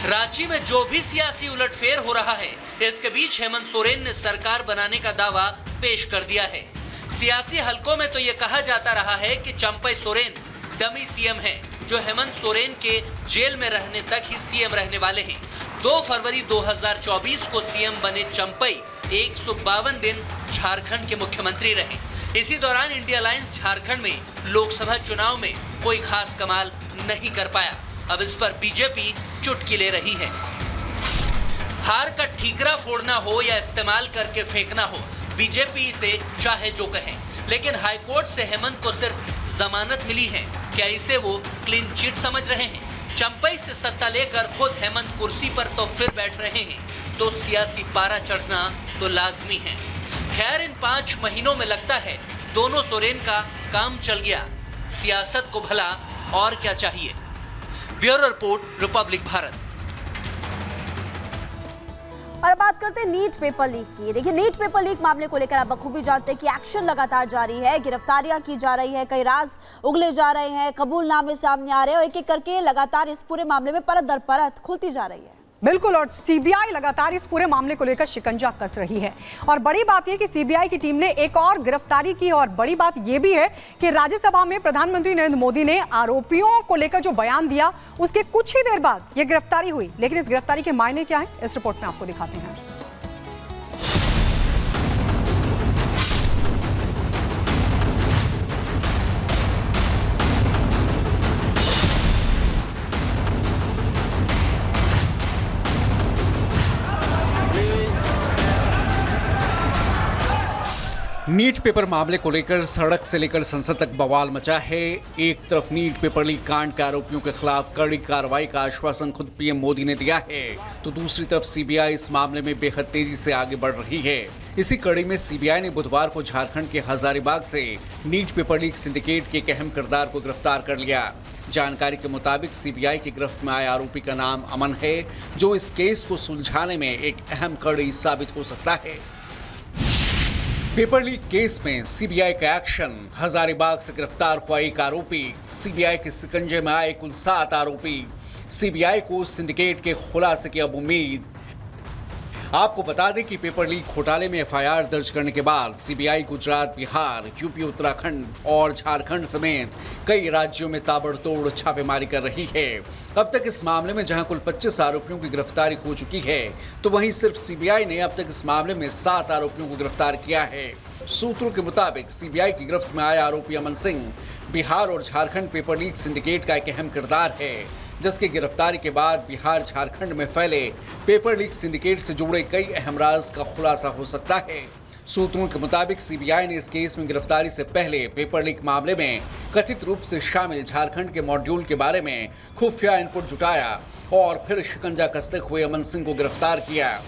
रांची में जो भी सियासी उलटफेर हो रहा है, इसके बीच हेमंत सोरेन ने सरकार बनाने का दावा पेश कर दिया है। सियासी हलकों में तो ये कहा जाता रहा है कि चंपई सोरेन डमी सीएम है, जो हेमंत सोरेन के जेल में रहने तक ही सीएम रहने वाले हैं। 2 फरवरी 2024 को सीएम बने चंपई 152 दिन झारखंड के मुख्यमंत्री रहे। इसी दौरान इंडिया अलायंस झारखंड में लोकसभा चुनाव में कोई खास कमाल नहीं कर पाया। अब इस पर बीजेपी चुटकी ले रही है। हार का ठीकरा फोड़ना हो या इस्तेमाल करके फेंकना हो, बीजेपी से चाहे जो कहें, लेकिन हाईकोर्ट से हेमंत को सिर्फ जमानत मिली है। क्या इसे वो क्लीन चिट समझ रहे हैं? चंपई से सत्ता लेकर खुद हेमंत कुर्सी पर तो फिर बैठ रहे हैं, तो सियासी पारा चढ़ना तो लाजमी है। खैर, इन 5 महीनों में लगता है दोनों सोरेन का काम चल गया। सियासत को भला और क्या चाहिए? Bureau report, Republic Bharat. और बात करते हैं नीट पेपर लीक की। देखिए, नीट पेपर लीक मामले को लेकर आप बखूबी जानते हैं कि एक्शन लगातार जारी है, गिरफ्तारियां की जा रही है, कई राज उगले जा रहे हैं, कबूलनामे सामने आ रहे हैं और एक एक करके लगातार इस पूरे मामले में परत दर परत खुलती जा रही है। बिल्कुल, और सीबीआई लगातार इस पूरे मामले को लेकर शिकंजा कस रही है। और बड़ी बात यह कि सीबीआई की टीम ने एक और गिरफ्तारी की। और बड़ी बात यह भी है कि राज्यसभा में प्रधानमंत्री नरेंद्र मोदी ने आरोपियों को लेकर जो बयान दिया, उसके कुछ ही देर बाद यह गिरफ्तारी हुई। लेकिन इस गिरफ्तारी के मायने क्या है, इस रिपोर्ट में आपको दिखाते हैं। नीट पेपर मामले को लेकर सड़क से लेकर संसद तक बवाल मचा है। एक तरफ नीट पेपर लीक कांड के आरोपियों के खिलाफ कड़ी कार्रवाई का आश्वासन खुद पीएम मोदी ने दिया है, तो दूसरी तरफ सीबीआई इस मामले में बेहद तेजी से आगे बढ़ रही है। इसी कड़ी में सीबीआई ने बुधवार को झारखंड के हजारीबाग से नीट पेपर लीक सिंडिकेट के एक अहम किरदार को गिरफ्तार कर लिया। जानकारी के मुताबिक सीबीआई की गिरफ्त में आए आरोपी का नाम अमन है, जो इस केस को सुलझाने में एक अहम कड़ी साबित हो सकता है। पेपर लीक केस में सीबीआई का एक्शन, हजारीबाग से गिरफ्तार हुआ एक आरोपी, सीबीआई के शिकंजे में आए कुल 7 आरोपी, सीबीआई को सिंडिकेट के खुलासे की अब उम्मीद। आपको बता दें कि पेपर लीक घोटाले में एफआईआर दर्ज करने के बाद सीबीआई गुजरात, बिहार, यूपी, उत्तराखंड और झारखंड समेत कई राज्यों में ताबड़तोड़ छापेमारी कर रही है। अब तक इस मामले में जहां कुल 25 आरोपियों की गिरफ्तारी हो चुकी है, तो वहीं सिर्फ सीबीआई ने अब तक इस मामले में 7 आरोपियों को गिरफ्तार किया है। सूत्रों के मुताबिक सीबीआई की गिरफ्त में आया आरोपी अमन सिंह बिहार और झारखंड पेपर लीक सिंडिकेट का एक अहम किरदार है, जिसकी गिरफ्तारी के बाद बिहार, झारखंड में फैले पेपर लीक सिंडिकेट से जुड़े कई अहम राज का खुलासा हो सकता है। सूत्रों के मुताबिक सीबीआई ने इस केस में गिरफ्तारी से पहले पेपर लीक मामले में कथित रूप से शामिल झारखंड के मॉड्यूल के बारे में खुफिया इनपुट जुटाया और फिर शिकंजा कसते हुए अमन सिंह को गिरफ्तार किया।